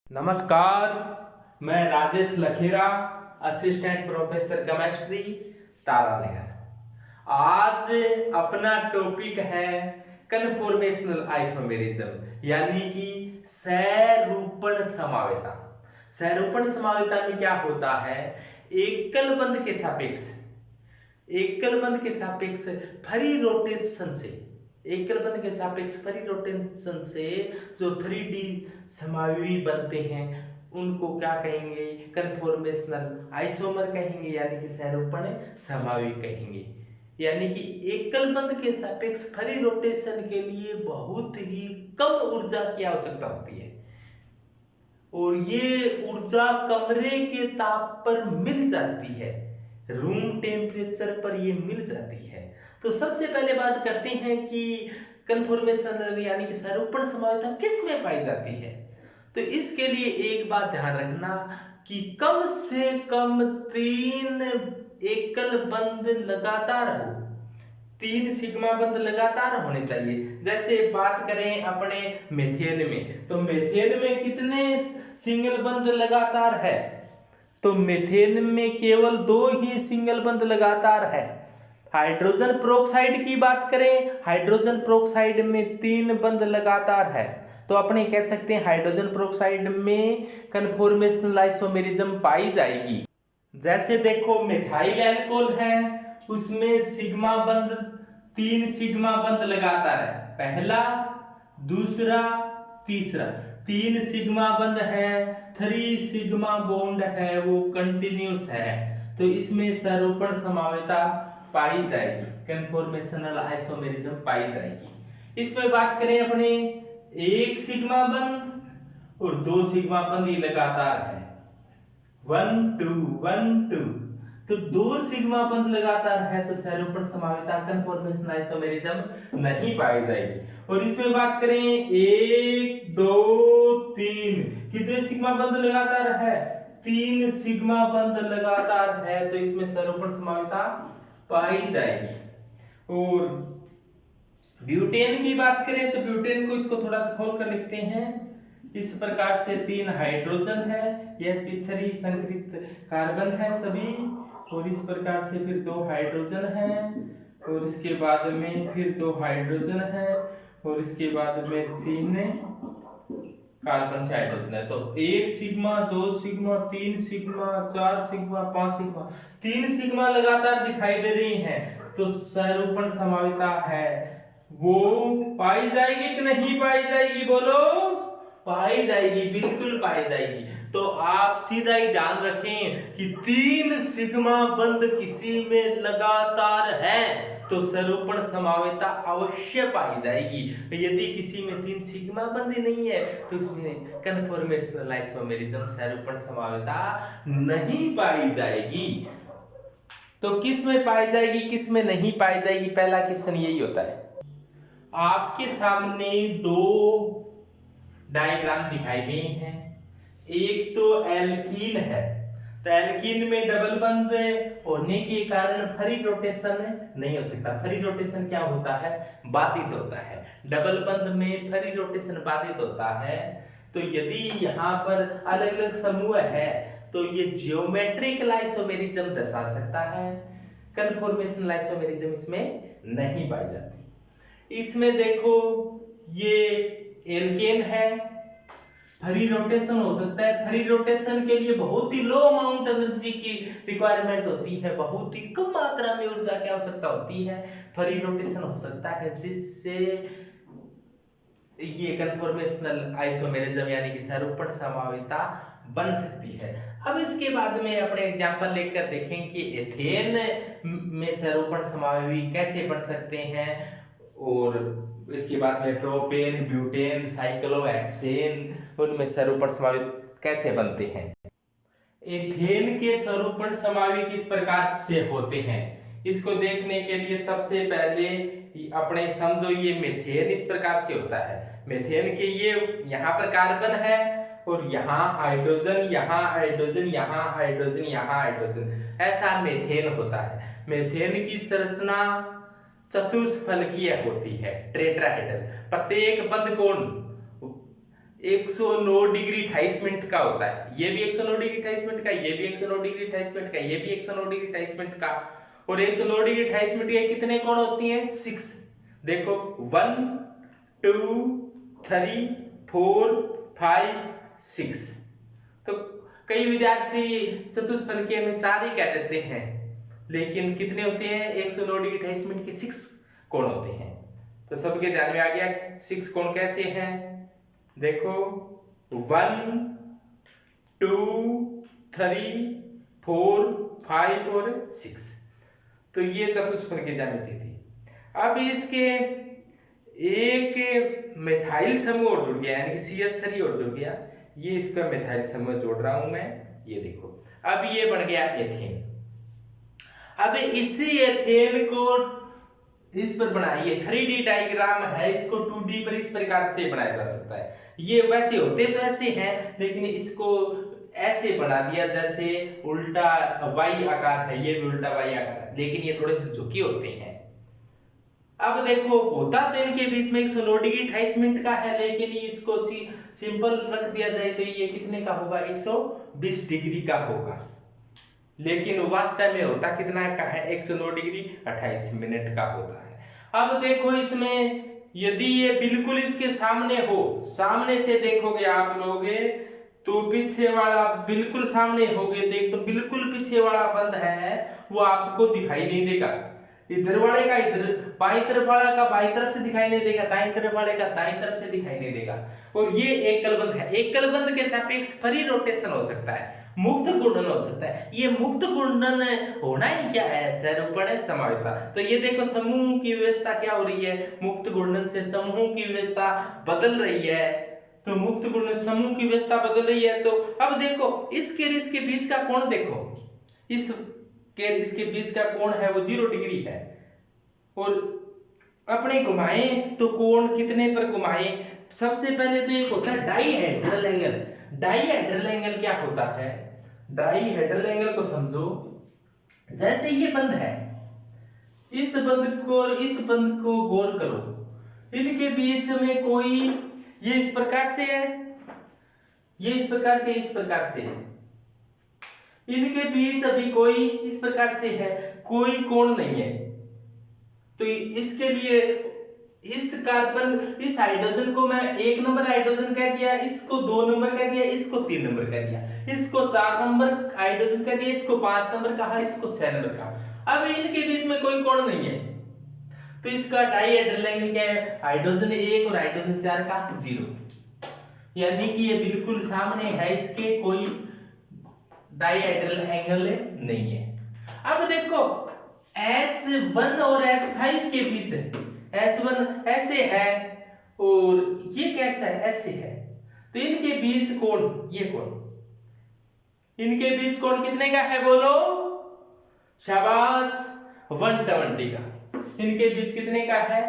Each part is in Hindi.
नमस्कार, मैं Rajesh Lakhera, assistant professor chemistry, Taranagar. आज अपना टॉपिक है कन्फॉर्मेशनल आइसोमेरिज्म यानी कि सहरूपण समावेता। सहरूपण समावेता में क्या होता है? एकल बंध के सापेक्ष फ्री रोटेशन से जो 3D समावयवी बनते हैं उनको क्या कहेंगे? कन्फॉर्मेशनल आइसोमर कहेंगे, यानी कि सहरूपण समावयवी कहेंगे। यानी कि एकल बंध के सापेक्ष फ्री रोटेशन के लिए बहुत ही कम ऊर्जा की आवश्यकता होती है और ये ऊर्जा कमरे के ताप पर मिल जाती है, रूम टेम्परेचर पर ये मिल जाती है। तो सबसे पहले बात करते हैं कि कन्फॉर्मेशनल यानी कि सहरूपण समावेता किस में पाई जाती है। तो इसके लिए एक बात ध्यान रखना कि कम से कम 3 एकल बंध लगातार हो, 3 सिग्मा बंध लगातार होने चाहिए। जैसे बात करें अपने मेथेन में, तो मेथेन में कितने सिंगल बंध लगातार है? तो मेथेन में केवल 2 ही सिंगल बंध लगातार है। हाइड्रोजन प्रोक्साइड की बात करें, हाइड्रोजन प्रोक्साइड में 3 बंध लगातार है। तो अपने कह सकते हैं हाइड्रोजन प्रोक्साइड में कन्फॉर्मेशनल आइसोमेरिज्म पाई जाएगी। जैसे देखो मिथाइल अल्कोहल है, उसमें सिग्मा बंध 3 सिग्मा बंध लगातार है, पहला, दूसरा, तीसरा 3 सिग्मा बंध है, 3 सिग्मा बॉन्ड है, वो कंटिन्यूस है। तो इसमें सहरूपण समावेता पाई जाएगी, कन्फॉर्मेशनल आइसोमेरिज्म पाई जाएगी। इसमें बात करें अपने 1 सिग्मा बंध और 2 सिग्मा बंध ये लगातार है, 1 2 1 2। तो 2 सिग्मा बंध लगातार है तो सहरूपण समावेता कन्फॉर्मेशनल आइसोमेरिज्म नहीं पाई जाएगी। और इसमें बात करें 1 2 3, कितने सिग्मा बंध लगातार है? 3 सिग्मा बंध लगातार है, तो इसमें सहरूपण समावेता पाई जाएगी। और ब्यूटेन की बात करें तो ब्यूटेन को इसको थोड़ा सा खोल कर लिखते हैं। इस प्रकार से 3 हाइड्रोजन है, sp3 संकरित कार्बन है सभी, और इस प्रकार से फिर 2 हाइड्रोजन है, और इसके बाद में फिर 2 हाइड्रोजन है, और इसके बाद में 3 कार्बन से हाइड्रोजन है। तो 1 sigma 2 sigma 3 sigma 4 sigma 5 sigma 3 sigma लगातार दिखाई दे रही हैं, तो सहरूपण समावेता है वो पाई जाएगी कि नहीं पाई जाएगी? बोलो, पाई जाएगी, बिल्कुल पाई जाएगी। तो आप सीधा ही ध्यान रखें कि 3 सिग्मा बंध किसी में लगातार है तो सहरूपण समावेता अवश्य पाई जाएगी। यदि किसी में 3 सिग्मा बंध नहीं है तो उसमें कन्फॉर्मेशनल आइसोमेरिज्म सहरूपण समावेता नहीं पाई जाएगी। तो किस में पाई जाएगी, किस में नहीं पाई जाएगी? पहला क्वेश्चन यही होता है। आपके सामने 2 डायग्राम दिखाई गए हैं। एक तो एल्कीन है, तो एल्कीन में डबल बंध होने के कारण फ्री रोटेशन नहीं हो सकता। फ्री रोटेशन क्या होता है? बाधित होता है। डबल बंध में फ्री रोटेशन बाधित होता है। तो यदि यहाँ पर अलग अलग समूह है तो ये ज्योमेट्रिकल आइसोमेरिज्म दर्शा सकता है। कन्फॉर्मेशनल आइसोमेरिज्म इसमें नहीं पाई जाती। इसमें देखो ये एल्केन है, फ्री रोटेशन हो सकता है। फ्री रोटेशन के लिए बहुत ही लो अमाउंट एनर्जी की रिक्वायरमेंट होती है, बहुत ही कम मात्रा में ऊर्जा की आवश्यकता होती है। फ्री रोटेशन हो सकता है जिससे ये कन्फॉर्मेशनल आइसोमेरिज्म यानी कि सहरूपण समावेता बन सकती है। अब इसके बाद में अपने एग्जांपल लेकर देखें कि एथेन में सहरूपण समावयवी कैसे बन सकते हैं, और इसके बाद में प्रोपेन, ब्यूटेन, साइक्लोहेक्सेन उनमें सहरूपण समावयवी कैसे बनते हैं। एथेन के सहरूपण समावयवी किस प्रकार से होते हैं, इसको देखने के लिए सबसे पहले अपने समझो ये मेथेन इस प्रकार से होता है। मेथेन के ये यहाँ पर कार्बन है और यहाँ हाइड्रोजन, यहाँ हाइड्रोजन, यहाँ हाइड्रोजन, यहाँ हाइड्रोजन, ऐसा मेथेन होता है। मेथेन की संरचना चतुष्फलकीय होती है, टेट्राहेड्रल। प्रत्येक बंध कोण 109 डिग्री 28 मिनट का होता है, ये भी 109 डिग्री 28 मिनट का, ये भी 109 डिग्री 28 मिनट का, ये भी 109 डिग्री 28 मिनट का। और 109 डिग्री 28 मिनट के कितने कोण होती हैं? 6। देखो 1 2 3 4 5 6। तो कई विद्यार्थी चतुष्फलकीय में 4 ही कह देते हैं, लेकिन कितने होते हैं? 109 डिग्री 28 मिनट के 6 कोण होते हैं। तो सबके ध्यान में आ गया 6 कोण कैसे हैं? देखो 1 2 3 4 5 और 6। तो ये चतुष्फलकीय ज्यामिति थी। अब इसके एक मिथाइल समूह और जुड़ गया, यानी कि CH3 और जुड़ गया। ये इसका मिथाइल समूह जोड़ रहा हूं मैं, ये देखो। अब ये बन गया एथेन। अब इसी एथेन को इस पर बनाइए, 3D डायग्राम है, इसको 2D पर इस प्रकार से बनाया जा सकता है। ये वैसे होते तो ऐसे हैं, लेकिन इसको ऐसे बना दिया जैसे उल्टा Y आकार है, ये भी उल्टा Y आकार है, लेकिन ये थोड़े से झुके होते हैं। अब देखो होता तो इनके बीच में 109 डिग्री 28 मिनट का है, लेकिन इसको सिंपल रख दिया जाए तो ये कितने का होगा? 120 डिग्री का होगा, लेकिन वास्तव में होता कितना का है? 109 डिग्री 28 मिनट का होता है। अब देखो इसमें यदि ये बिल्कुल इसके सामने हो, सामने से देखोगे आप लोग तो पीछे वाला बिल्कुल सामने होगे, तो एक तो बिल्कुल पीछे वाला बंद है वो आपको दिखाई नहीं देगा, इधर वाले का इधर, बाई तरफ वाला का बाई तरफ से दिखाई नहीं देगा, दाईं तरफ वाले का दाईं तरफ से दिखाई नहीं देगा। और ये एकल बंद है, एकल बंद के सापेक्ष फ्री रोटेशन हो सकता है, मुक्त घूर्णन हो सकता है। ये मुक्त घूर्णन होना ही क्या है? सहरूपण समाविता। तो ये देखो समूह की व्यवस्था क्या हो रही है? मुक्त घूर्णन से समूह की व्यवस्था बदल रही है। तो मुक्त घूर्णन समूह की व्यवस्था बदल रही है। तो अब देखो इसके बीच का कोण देखो, इसके बीच का कोण है वो 0 डिग्री है। और अपने घुमाएं तो कोण कितने पर घुमाएं? सबसे पहले तो एक होता है डाईहेड्रल एंगल। डाईहेड्रल एंगल क्या होता है? डाईहेड्रल एंगल को समझो, जैसे ये बंद है, इस बंद को गौर करो, इनके बीच में कोई, ये इस प्रकार से है, ये इस प्रकार से, इस प्रकार से है, इनके बीच अभी कोई इस प्रकार से है, कोई कोण नहीं है। तो इसके लिए इस कार्बन, इस हाइड्रोजन को मैं 1 नंबर हाइड्रोजन कह दिया, इसको 2 नंबर कह दिया, इसको 3 नंबर कह दिया, इसको 4 नंबर हाइड्रोजन कह दिया, इसको 5 नंबर कहा, इसको 6 नंबर कहा। अब इनके बीच में कोई कोण नहीं है, तो इसका डाईहेड्रल एंगल क्या है? हाइड्रोजन 1 और हाइड्रोजन 4 का 0, यानी कि ये बिल्कुल सामने है, इसके कोई डाईहेड्रल एंगल नहीं है। अब देखो H1 और H5 के बीच H1 ऐसे है और ये कैसा है? ऐसे है। तो इनके बीच कोण, ये कोण, इनके बीच कोण कितने का है? बोलो शाबाश, 120 का। इनके बीच कितने का है?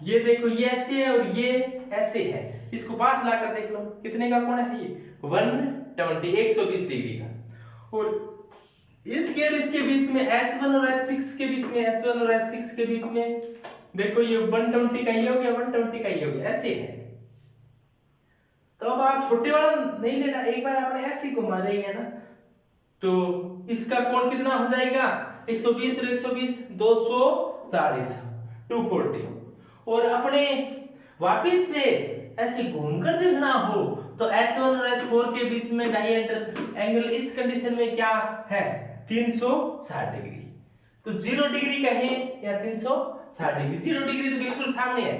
ये देखो ये ऐसे है और ये ऐसे है, इसको पास लाकर देख लो कितने का कोण है? ये 120, 120 डिग्री का। और इसके बीच में H1 और H6 के बीच में, H1 और H6 के बीच में देखो ये 120 का ही हो गया, 120 का ही हो गया, ऐसे है। तो अब आप छोटे वाला नहीं लेना, एक बार आपने ऐसे घुमा देंगे है ना, तो इसका कोण कितना हो जाएगा? 120 और 120 240, 240। और अपने वापिस से ऐसे घूमकर देखना हो तो H1 और H4 के बीच में डाईहेड्रल एंगल इस कंडीशन में क्या है? 360 डिग्री। तो 0 डिग्री कहें या 360 डिग्री, 0 डिग्री तो बिल्कुल सामने है।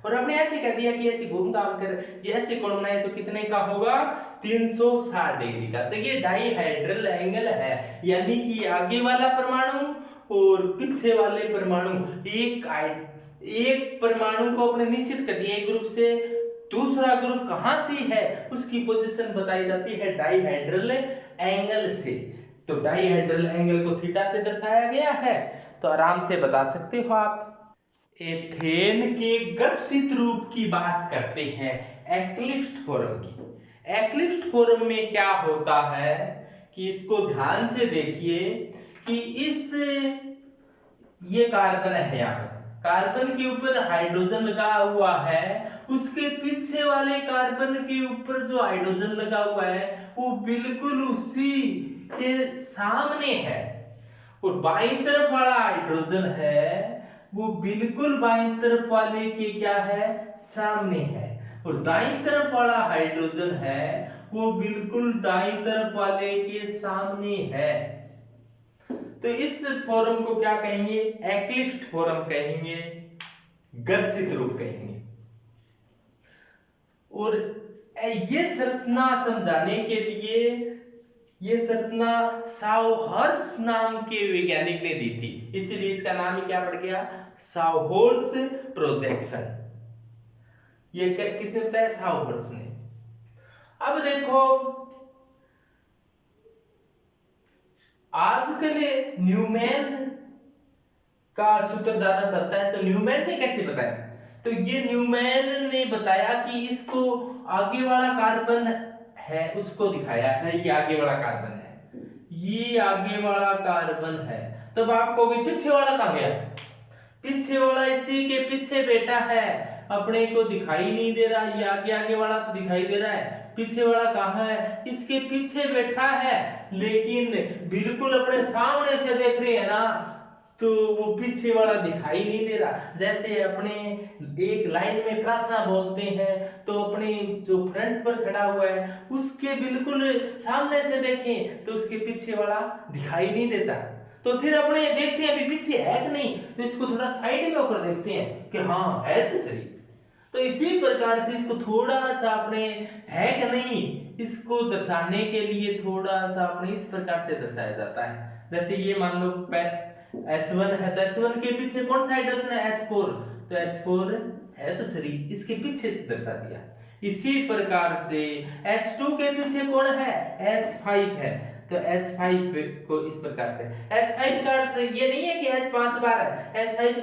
और हमने ऐसे कह दिया कि ऐसे घूम काम कर, ये ऐसे कोण बनाए तो कितने का होगा? 360 डिग्री का। तो ये डाईहेड्रल एंगल है, यानी कि आगे वाला परमाणु और पीछे वाले परमाणु, एक परमाणु को अपने निश्चित कर दिया, एक ग्रुप से दूसरा ग्रुप कहां से है उसकी पोजीशन बताई जाती है डाईहेड्रल एंगल से। तो डाईहेड्रल एंगल को थीटा से दर्शाया गया है, तो आराम से बता सकते हो आप। एथेन के गतिशील रूप की बात करते हैं, एक्लिप्स्ड फॉर्म की। एक्लिप्स्ड फॉर्म में क्या होता है कि इसको ध्यान से देखिए कि ये कार्बन है, यहाँ पर कार्बन के ऊपर हाइड्रोजन लगा हुआ है उसके पीछे वाले कार्बन के ऊपर जो हाइड्रोजन लगा हुआ है वो बिल्कुल उसी के सामने है, और बाईं तरफ वाला हाइड्रोजन है वो बिल्कुल बाईं तरफ वाले के क्या है, सामने है, और दाईं तरफ वाला हाइड्रोजन है वो बिल्कुल दाईं तरफ वाले के सामने है। तो इस फॉर्म को क्या कहेंगे, एक्लिप्स्ड फॉर्म कहेंगे, घर्षित रूप कहेंगे। और ये संरचना समझाने के लिए, ये संरचना साउहर्स नाम के वैज्ञानिक ने दी थी, इसीलिए इसका नाम ही क्या पड़ गया, साउहर्स प्रोजेक्शन। ये किसने बताया, साउहर्स ने। अब देखो आजकल न्यूमैन का सूत्र ज्यादा चलता है, तो न्यूमैन ने कैसे बताया, तो ये न्यूमैन ने बताया कि इसको आगे वाला कार्बन है उसको दिखाया है, ये आगे वाला कार्बन है, ये आगे वाला कार्बन है, तब आपको भी पीछे वाला कहां गया, पीछे वाला इसी के पीछे बैठा है, अपने को दिखाई नहीं दे रहा, ये आगे आगे वाला तो दिखाई दे रहा है, पीछे वाला कहां है, इसके पीछे बैठा है, लेकिन बिल्कुल अपने सामने से देख रहे हैं ना, तो वो पीछे वाला दिखाई नहीं दे रहा। जैसे अपने एक लाइन में प्रार्थना बोलते हैं तो अपने जो फ्रंट पर खड़ा हुआ है उसके बिल्कुल सामने से देखें तो उसके पीछे वाला दिखाई नहीं देता, तो फिर अपने देखते हैं अभी पीछे है कि नहीं, तो इसको थोड़ा साइड में होकर देखते हैं कि हाँ है तो सही। तो इसी प्रकार से इसको थोड़ा सा अपने है कि नहीं इसको दर्शाने के लिए थोड़ा सा अपने इस प्रकार से दर्शाया जाता है। जैसे ये मान लो H1 है, तो H1 के पीछे कौन सा हाइड्रोजन है, H4, तो H4 है तो सही, इसके पीछे दर्शा दिया। इसी प्रकार से H2 के पीछे कौन है, H5 है, तो H5 को इस प्रकार से, H5 का अर्थ ये नहीं है कि H 5 बार है, H5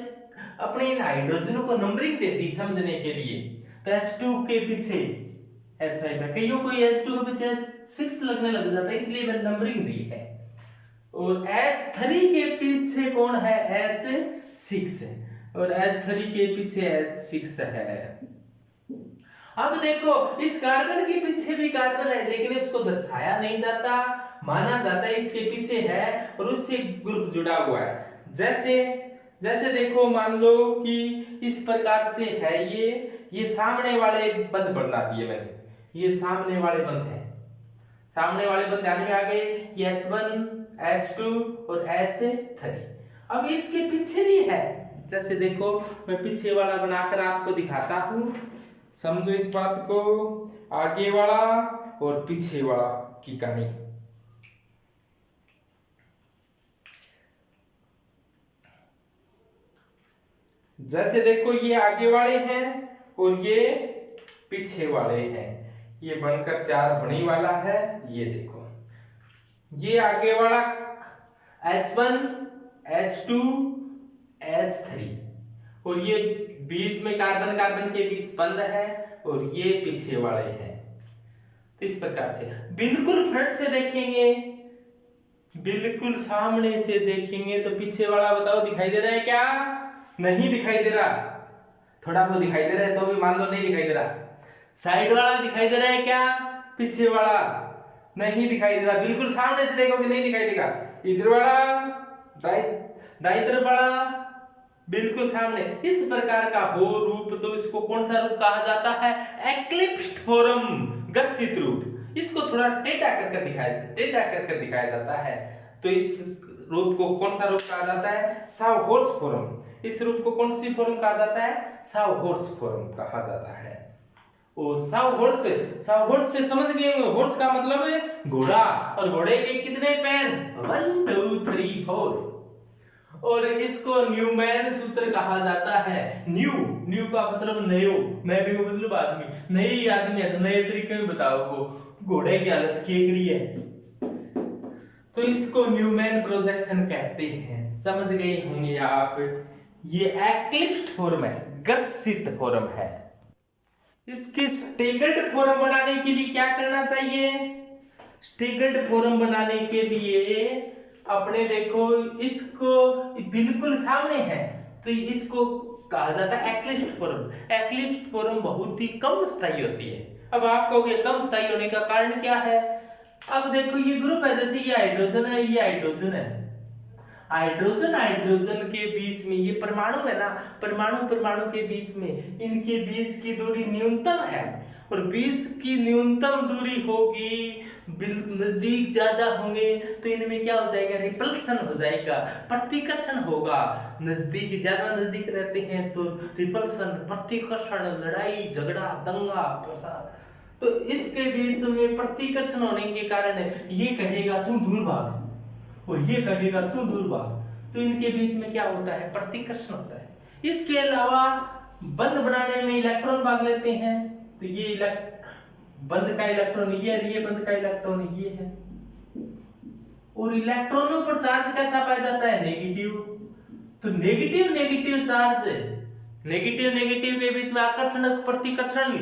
अपने इन हाइड्रोजनों को नंबरिंग देती समझने के लिए, तो H2 के पीछे H5 है, कईयों को H2 के पीछे H6 लगने लग जाता है, इसलिए मैंने नंबरिंग दी है। और H3 के पीछे कौन है, H6 है, और H3 के पीछे H6 है। अब देखो इस कार्बन के पीछे भी कार्बन है, लेकिन इसको दर्शाया नहीं जाता, माना जाता है इसके पीछे है और उससे ग्रुप जुड़ा हुआ है। जैसे जैसे देखो मान लो कि इस प्रकार से है, ये सामने वाले बंद बना दिए मैंने, ये सामने वाले बंद है, सामने वाले बंद ध्यान में आ गए, ये H1 H2 और H3। अब इसके पीछे भी है, जैसे देखो मैं पीछे वाला बनाकर आपको दिखाता हूं, समझो इस बात को, आगे वाला और पीछे वाला की कहानी। जैसे देखो ये आगे वाले हैं और ये पीछे वाले हैं, ये बनकर तैयार होने वाला है। ये देखो ये आगे वाला H1 H2 H3 और ये बीच में कार्बन कार्बन के बीच बंद है और ये पीछे वाले हैं। तो इस प्रकार से बिल्कुल फ्रंट से देखेंगे, बिल्कुल सामने से देखेंगे तो पीछे वाला बताओ दिखाई दे रहा है क्या, नहीं दिखाई दे रहा, थोड़ा बहुत दिखाई दे रहा है तो भी मान लो नहीं दिखाई दे रहा। साइड वाला दिखाई दे रहा है क्या, पीछे वाला नहीं दिखाई दे रहा, बिल्कुल सामने से देखोगे नहीं दिखाई देगा। इधर वाला दाई तरफ वाला बिल्कुल सामने, इस प्रकार का हो रूप, तो इसको कौन सा रूप कहा जाता है, एक्लिप्स्ड फॉर्म, घर्षित रूप। इसको थोड़ा टेढ़ा कर दिखाया जाता है, तो इस रूप को कौन सा रूप कहा जाता है, साउहर्स फॉर्म। इस रूप को कौन सी फॉर्म कहा जाता है, साउहर्स फॉर्म कहा जाता है। और साउहर्स से समझ गए, हॉर्स का मतलब है घोड़ा, और घोड़े के कितने पैर, 1 2 3 4। और इसको न्यूमैन सूत्र कहा जाता है। न्यू का मतलब नयो, मैं भी मतलब आदमी, नई आदमी है तो नए तरीके में बताओ को घोड़े की हालत केकड़ी है, तो इसको न्यूमैन प्रोजेक्शन कहते हैं। समझ गए होंगे आप, ये एक्लिप्स्ड फॉर्म है, घर्षित फॉर्म है। इसके स्टेगर्ड फॉर्म बनाने के लिए क्या करना चाहिए, स्टेगर्ड फॉर्म बनाने के लिए अपने देखो इसको बिल्कुल सामने है तो इसको कहा जाता है एक्लिप्स्ड फॉर्म। एक्लिप्स्ड फॉर्म बहुत ही कम स्थायी होती है। अब आप कहोगे कम स्थायी होने का कारण क्या है? अब देखो ये ग्रुप है, जैसे ये हाइड्रोजन है, ये हाइड्रोजन है। हाइड्रोजन हाइड्रोजन के बीच में ये परमाणु है ना, परमाणु परमाणु के बीच में इनके बीच की दूरी न्यूनतम है, और बीच की न्यूनतम दूरी होगी, नजदीक ज्यादा होंगे तो इनमें क्या हो जाएगा? रिपल्सन हो जाएगा, प्रतिकर्षण होगा। नजदीक ज्यादा नजदीक रहते हैं तो रिपल्सन, प्रतिकर्षण, लड़ाई झगड़ा दंगा फसाद। तो इसके बीच में प्रतिकर्षण होने के कारण ये कहेगा तू दूर भाग और ये कहेगा तू दूर भाग, तो इनके बीच में क्या होता है? प्रतिकर्षण होता है। इसके अलावा बंध बनाने में इलेक्ट्रॉन भाग लेते हैं, तो ये बंध का इलेक्ट्रॉन ये है, ये बंध का इलेक्ट्रॉन ये है। और इलेक्ट्रॉनों पर चार्ज कैसा पाया जाता है? नेगेटिव। तो negative negative charge, negative negative के बीच में आकर्षण प्रतिकर्षण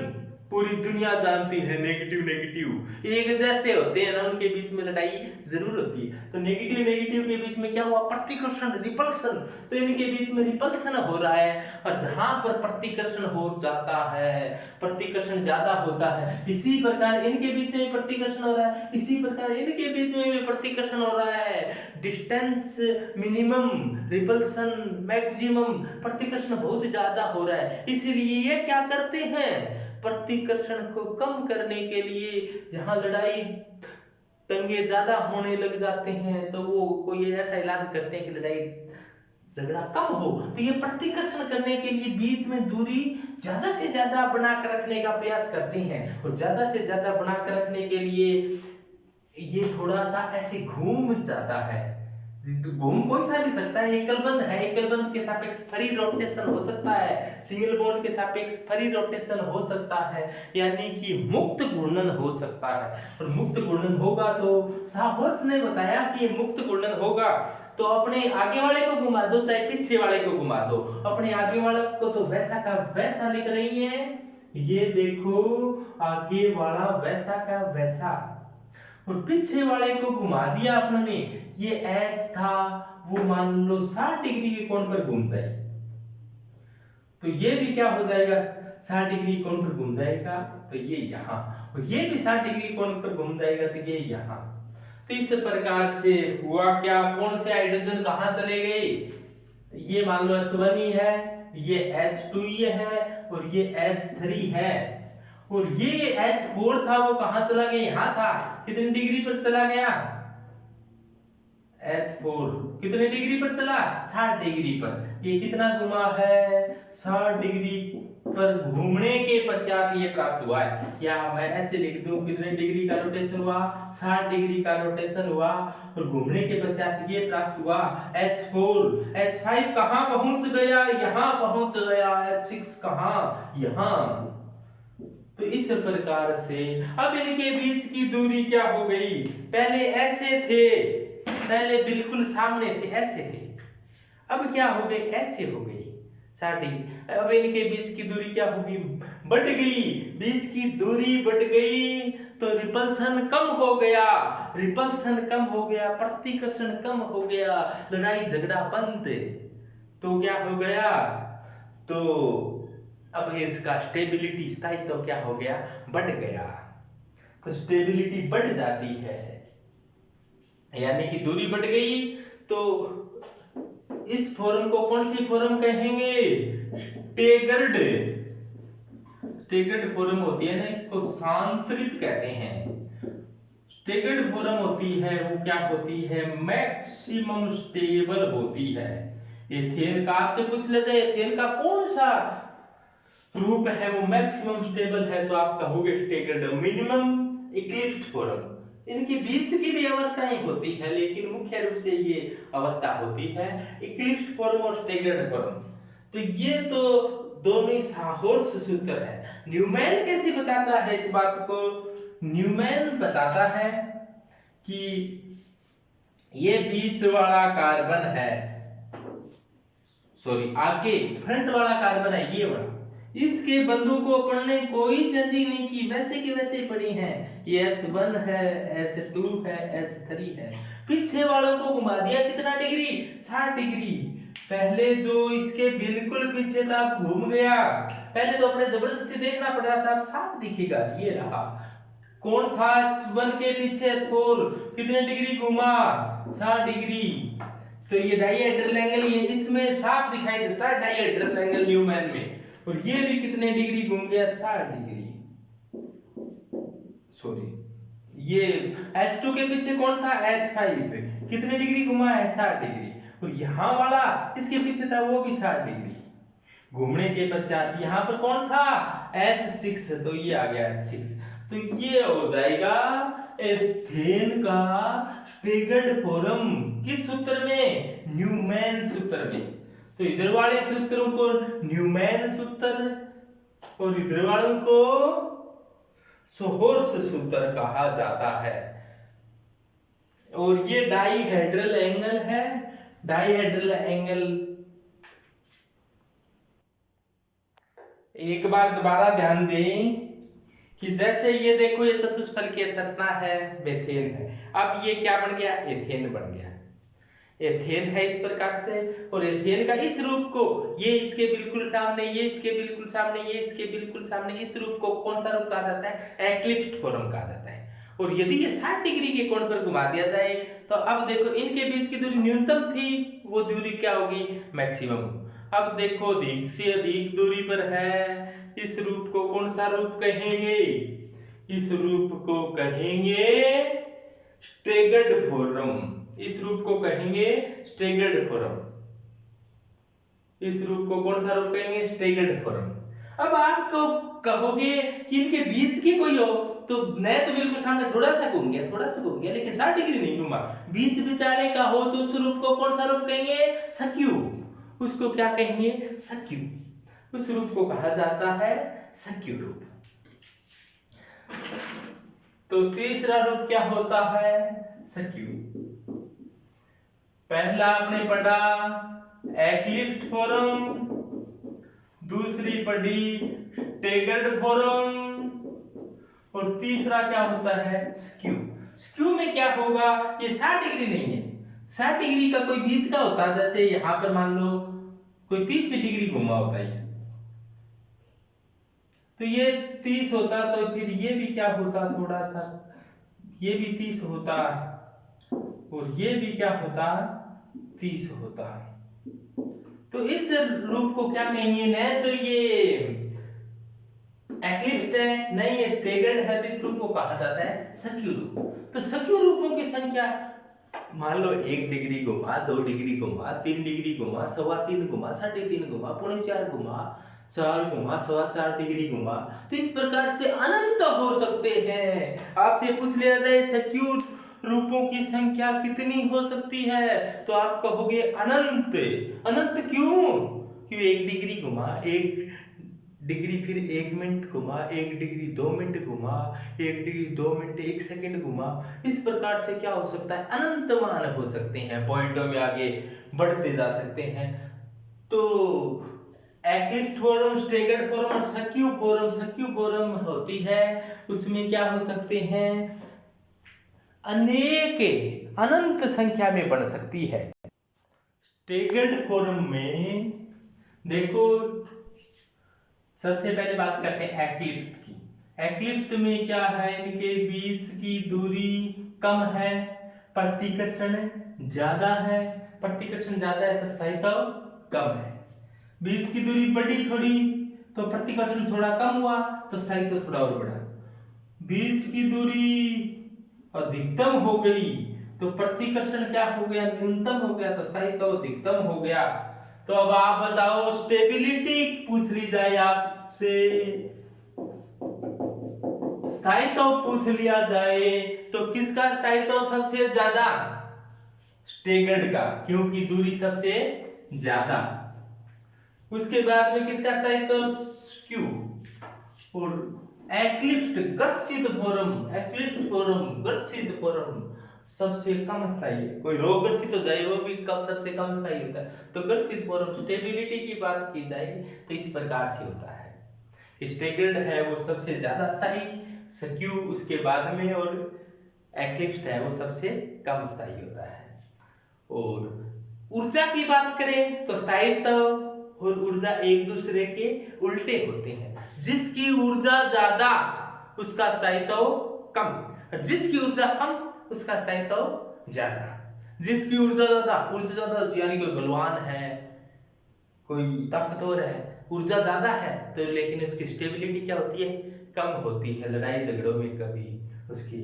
पूरी दुनिया जानती है। नेगेटिव नेगेटिव एक जैसे होते हैं ना, उनके बीच में लड़ाई जरूर होती है। तो नेगेटिव नेगेटिव के बीच में क्या हुआ? प्रतिकर्षण, रिपल्सन। तो इनके बीच में रिपल्सन हो रहा है, और जहां पर प्रतिकर्षण हो जाता है, प्रतिकर्षण ज्यादा होता है, इसी प्रकार इनके बीच में प्रतिकर्षण हो रहा है, इसी प्रकार इनके बीच में भी प्रतिकर्षण हो रहा है। डिस्टेंस मिनिमम, रिपल्सन मैक्सिमम, प्रतिकर्षण बहुत ज्यादा हो रहा है। इसीलिए ये क्या करते हैं? प्रतिकर्षण को कम करने के लिए, जहां लड़ाई दंगे ज्यादा होने लग जाते हैं, तो वो कोई ऐसा इलाज करते हैं कि लड़ाई झगड़ा कम हो। तो ये प्रतिकर्षण करने के लिए बीच में दूरी ज्यादा से ज्यादा बनाकर रखने का प्रयास करते हैं, और ज्यादा से ज्यादा बनाकर रखने के लिए ये थोड़ा सा ऐसे घूम जाता है। घूम कोई सा भी सकता है, एकल बंध है, एकल बंध के सापेक्ष फ्री रोटेशन हो सकता है, सिंगल बॉन्ड के सापेक्ष फ्री रोटेशन हो सकता है, यानी कि मुक्त घूर्णन हो सकता है। और मुक्त घूर्णन होगा तो साहर्स ने बताया कि मुक्त घूर्णन होगा तो अपने आगे वाले को घुमा दो चाहे पीछे वाले को घुमा दो। अपने आगे वाले को तो वैसा का वैसा लिख रही है, ये देखो आगे वाला वैसा का वैसा, और पीछे वाले को घुमा दिया आपने। ये H था, वो मान लो 60 डिग्री के कोण पर घूम जाए, तो ये भी क्या हो जाएगा? 60 डिग्री कोण पर घूम जाएगा, तो ये यहाँ, और ये भी 60 डिग्री कोण पर घूम जाएगा, तो ये यहाँ। तो इस प्रकार से हुआ क्या? कौन से हाइड्रोजन कहाँ चले गए? ये मान लो H1 ही है, ये H2 ये है, और ये H3 है, और ये H4 था, वो कहां चला गया? यहां था। कितनी डिग्री पर चला गया? H4 कितने डिग्री पर चला? 60 डिग्री पर। ये कितना घुमा है? 60 डिग्री पर घूमने के पश्चात ये प्राप्त हुआ है। क्या मैं ऐसे लिख दूं? कितने डिग्री का रोटेशन हुआ? 60 डिग्री का रोटेशन हुआ, और घूमने के पश्चात ये प्राप्त हुआ H4। H5 कहां पहुंच गया? यहां पहुंच गया। H6 कहां? यहां। तो इस प्रकार से अब इनके बीच की दूरी क्या हो गई? पहले ऐसे थे, पहले बिल्कुल सामने थे, ऐसे थे, अब क्या हो गए? ऐसे हो गई 60। अब इनके बीच की दूरी क्या होगी? बढ़ गई। बीच की दूरी बढ़ गई तो रिपल्सन कम हो गया, रिपल्सन कम हो गया, प्रतिकर्षण कम हो गया, लड़ाई झगड़ा बंद। तो क्या हो गया? तो अब इसका स्टेबिलिटी, स्थायित्व तो क्या हो गया? बढ़ गया। तो स्टेबिलिटी बढ़ जाती है, यानी कि दूरी बढ़ गई। तो इस फॉर्म को कौन सी फॉर्म कहेंगे? स्टेगर्ड। स्टेगर्ड फॉर्म होती है ना, इसको सांतरित कहते हैं। स्टेगर्ड फॉर्म होती है वो क्या होती है? मैक्सिमम स्टेबल होती है। एथेन का आपसे पूछ लेते हैं एथेन का कौन सा रूप है वो मैक्सिमम स्टेबल है, तो आप कहोगे स्टेगर्ड। Minimum eclipsed form. इनके बीच की भी अवस्थाएं होती है, लेकिन मुख्य रूप से ये अवस्था होती है इक्लिप्स्ड फॉर्म और स्टेगर्ड फॉर्म। तो ये तो दोनों साहर्स सूत्र है। न्यूमैन कैसे बताता है इस बात को? न्यूमैन बताता है कि ये बीच वाला कार्बन है, सॉरी आगे फ्रंट वाला कार्बन है, ये वाला, इसके बंधु को अपन ने कोई चेंजिंग नहीं की, वैसे के वैसे पड़ी हैं। ये H1 है, H2 है, H3 है। पीछे वालों को घुमा दिया कितना डिग्री, 60 डिग्री। पहले जो इसके बिल्कुल पीछे था घूम गया। पहले तो अपने जबरदस्ती देखना पड़ रहा था, अब साफ दिखेगा। ये रहा, कौन था H1 के पीछे H4, कितने डिग्री घूमा, 60 डिग्री। तो ये डाइहेड्रल एंगल, ये इसमें साफ दिखाई देता है डाइहेड्रल एंगल न्यूमैन में। और ये भी कितने डिग्री घूम गया, 60 डिग्री। सॉरी, ये H2 के पीछे कौन था, H5, कितने डिग्री घुमा है, 60 डिग्री। और यहाँ वाला इसके पीछे था, वो भी 60 डिग्री घूमने के पश्चात यहाँ पर कौन था, H6, तो ये आ गया H6। तो ये हो जाएगा एथेन का स्टेगर्ड फॉर्म। किस सूत्र में, न्यूमैन सूत्र में। तो इधर वाले सूत्रों को न्यूमैन सूत्र और इधर वालों को सोहोर्स सूत्र कहा जाता है। और ये डाइहेड्रल एंगल है। डाइहेड्रल एंगल, एक बार दोबारा ध्यान दें कि जैसे ये देखो, ये चतुष्फलकीय संरचना है, मेथेन है। अब ये क्या बन गया, एथेन बन गया। एथेन है इस प्रकार से, और एथेन का इस रूप को, ये इसके बिल्कुल सामने, ये इसके बिल्कुल सामने, ये इसके बिल्कुल सामने, इस रूप को कौन सा रूप कहा जाता है, एक्लिप्स्ड फॉर्म कहा जाता है। और यदि ये 60 डिग्री के कोण पर घुमा दिया जाए, तो अब देखो इनके बीच की दूरी न्यूनतम थी, वो दूरी क्या होगी, मैक्सिमम। अब देखो अधिक से अधिक दूरी पर है, इस रूप को कौन सा रूप कहेंगे, इस रूप को कहेंगे स्टेगर्ड फॉर्म। इस रूप को कहेंगे स्टेगर्ड फॉर्म। इस रूप को कौन सा रूप कहेंगे, स्टेगर्ड फॉर्म। अब आपको कहोगे कि इनके बीच की कोई हो, तो मैं तो बिल्कुल सामने थोड़ा सा घूम गया, लेकिन 60 डिग्री नहीं घूमा। बीच विचाले का हो तो उस रूप को कौन सा रूप कहेंगे, सक्यू। उसको क्या कहेंगे, सक्यू। उस रूप को कहा जाता है सक्यू रूप। तो तीसरा रूप क्या होता है, सक्यू। पहला आपने पढ़ा एक्लिप्स्ड फॉर्म, दूसरी पढ़ी स्टेगर्ड फॉर्म, और तीसरा क्या होता है, स्क्यू। स्क्यू में क्या होगा, ये 60 डिग्री नहीं है, 60 डिग्री का कोई बीच का होता है। जैसे यहां पर मान लो कोई 30 डिग्री घुमा होता है, तो ये 30 होता, तो फिर ये भी क्या होता, थोड़ा सा ये भी 30 होता, और ये भी क्या होता, 30 होता। तो इस रूप को क्या कहेंगे, न तो ये एक्लिप्स्ड है, नहीं ये स्टेगर्ड है, तो इस रूप को कहा जाता है सक्यू रूप। तो सक्यू रूपों की संख्या मान लो 1 डिग्री घुमा, 2 डिग्री घुमा, 3 डिग्री घुमा, 3.25 घुमा, 3.5 घुमा, 4.25 घुमा, 4 घुमा, 4.25 डिग्री घुमा। तो इस प्रकार से अनंत हो सकते हैं। आपसे पूछ लिया जाए सक्यू रूपों की संख्या कितनी हो सकती है, तो आप कहोगे अनंत। अनंत क्यों, क्यों 1 डिग्री घुमा, 1 डिग्री फिर 1 मिनट घुमा, 1 डिग्री 2 मिनट घुमा, 1 डिग्री 2 मिनट 1 सेकंड घुमा। इस प्रकार से क्या हो सकता है, अनंत मान हो सकते हैं, पॉइंटों में आगे बढ़ते जा सकते हैं। तो एक्लिप्स्ड फॉर्म, स्टेगर्ड फॉर्म और सक्यू फॉर्म, सक्यू फॉर्म होती है, उसमें क्या हो सकते हैं, अनेक अनंत संख्या में बन सकती है। स्टेगर्ड फॉर्म में देखो, सबसे पहले बात करते हैं एक्लिप्स्ड की। एक्लिप्स्ड में क्या है, इनके बीच की दूरी कम है, प्रतिकर्षण ज्यादा है। प्रतिकर्षण ज्यादा है तो स्थायित्व कम है। बीच की दूरी बढ़ी थोड़ी तो प्रतिकर्षण थोड़ा कम हुआ तो स्थायित्व थोड़ा और बढ़ा। बीच की दूरी अधिकतम हो गई तो प्रतिकर्षण क्या हो गया, न्यूनतम हो गया, तो स्थायित्व अधिकतम हो गया। तो अब आप बताओ, स्टेबिलिटी पूछ ली जाए आपसे, स्थायित्व पूछ लिया जाए, तो किसका स्थायित्व सबसे ज्यादा, स्टेगर्ड का, क्योंकि दूरी सबसे ज्यादा। उसके बाद में किसका स्थायित्व, स्क्यू। और एक्लिप्स्ड घर्षित फॉर्म, एक्लिप्स्ड फॉर्म, घर्षित फॉर्म सबसे कम स्थायी है। कोई रो घर्षित हो जाए वो भी कब सबसे कम स्थायी होता है। तो घर्षित फॉर्म, स्टेबिलिटी की बात की जाए तो इस प्रकार से होता है। स्टेगर्ड है वो सबसे ज्यादा स्थायी, क्यू उसके बाद में, और एक्लिप्स्ड है वो सबसे कम स्थायी होता है। और ऊर्जा की बात करें तो स्थायित्व और ऊर्जा एक दूसरे के उल्टे होते हैं। जिसकी ऊर्जा ज्यादा उसका स्थायित्व कम, और जिसकी ऊर्जा कम उसका स्थायित्व ज्यादा। जिसकी ऊर्जा ज्यादा यानी कोई बलवान है, कोई ताकतवर है, ऊर्जा ज्यादा है तो लेकिन उसकी स्टेबिलिटी क्या होती है, कम होती है। लड़ाई झगड़ों में कभी उसकी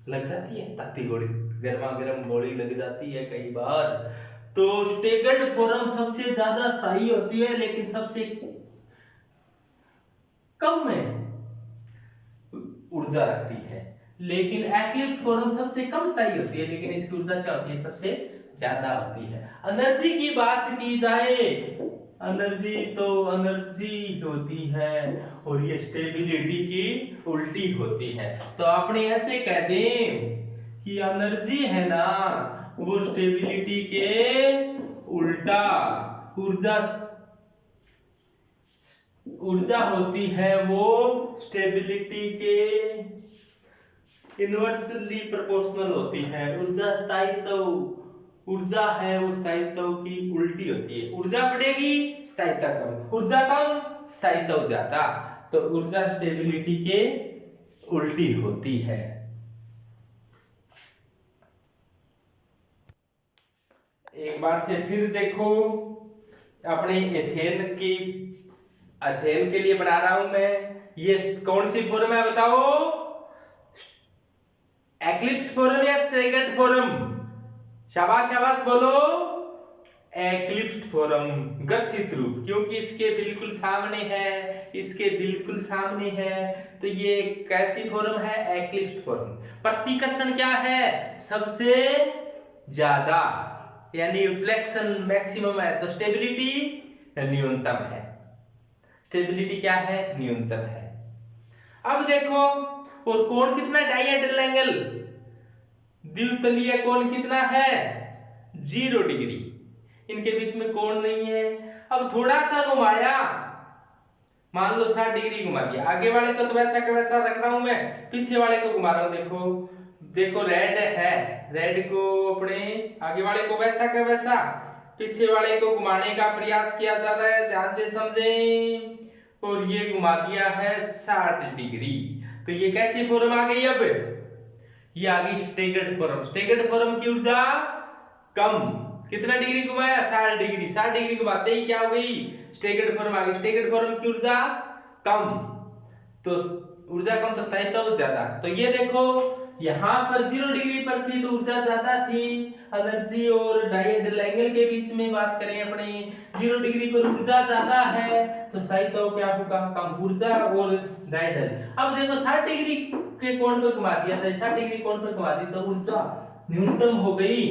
लग जाती है ताती गोली, गर्मा गर्म गोली लग जाती है कई बार। तो स्टेगर्ड फॉर्म सबसे ज्यादा स्थायी होती है लेकिन सबसे कम में ऊर्जा रखती है। लेकिन एक्लिप्स्ड फॉर्म सबसे कम स्थायी होती है लेकिन इसकी ऊर्जा क्या होती है, सबसे ज्यादा होती है। एनर्जी की बात की जाए, एनर्जी तो एनर्जी होती है और ये स्टेबिलिटी की उल्टी होती है। तो आपने ऐसे कह दें कि एनर्जी है ना वो स्टेबिलिटी के उल्टा, ऊर्जा होती है वो स्टेबिलिटी के इनवर्सली प्रोपोर्शनल होती है। ऊर्जा स्थायित्व, ऊर्जा है वो स्थायित्व की उल्टी होती है। ऊर्जा बढ़ेगी स्थायित्व कम, ऊर्जा कम स्थायित्व ज्यादा, तो ऊर्जा स्टेबिलिटी के उल्टी होती है। एक बार से फिर देखो, अपने एथेन के लिए बना रहा हूं मैं। ये कौन सी फॉर्म है बताओ, एक्लिप्स्ड फॉर्म या स्टैगर्ड फॉर्म? शाबाश शाबाश बोलो, एक्लिप्स्ड फॉर्म, ग्रसित रूप, क्योंकि इसके बिल्कुल सामने है, इसके बिल्कुल सामने है, तो ये कैसी फॉर्म है, एक्लिप्स्ड फॉर्म। प्रतिकर्षण क्या है, सबसे ज्यादा, यानी रिफ्लेक्शन मैक्सिमम है, तो स्टेबिलिटी न्यूनतम है। स्टेबिलिटी क्या है, न्यूनतम है। अब देखो, और कोण कितना, डायहेड्रल एंगल, द्वितलीय कोण कितना है, 0 डिग्री, इनके बीच में कोण नहीं है। अब थोड़ा सा घुमाया, मान लो 60 डिग्री घुमा दिया, आगे वाले को तो वैसा का वैसा रख रहा हूं मैं, पीछे वाले को घुमा रहा हूं। देखो रेड है, रेड को अपने आगे वाले को वैसा का वैसा, पीछे वाले को घुमाने का प्रयास किया जा रहा है, ध्यान से समझें। और ये घुमा दिया है 60 डिग्री, तो ये कैसी फॉर्म आ गई, अब ये आ गई स्टैगर्ड फॉर्म। स्टैगर्ड फॉर्म की ऊर्जा कम, कितना डिग्री घुमाया, 60 डिग्री, 60 डिग्री घुमाते ही क्या हो गई, स्टैगर्ड फॉर्म आ गई। स्टैगर्ड फॉर्म की ऊर्जा कम, तो ऊर्जा कम तो स्थायित्व ज्यादा। तो ये देखो यहां पर 0 डिग्री पर थी तो ऊर्जा ज्यादा थी, एनर्जी और डायहेड्रल एंगल के बीच में बात करें अपने, 0 डिग्री पर ऊर्जा ज्यादा है तो स्थायित्व क्या होगा, कम, ऊर्जा और डायहेड्रल। अब देखो 60 डिग्री के कोण पर घुमा दिया था, 60 डिग्री कोण पर घुमा दी तो ऊर्जा न्यूनतम हो गई।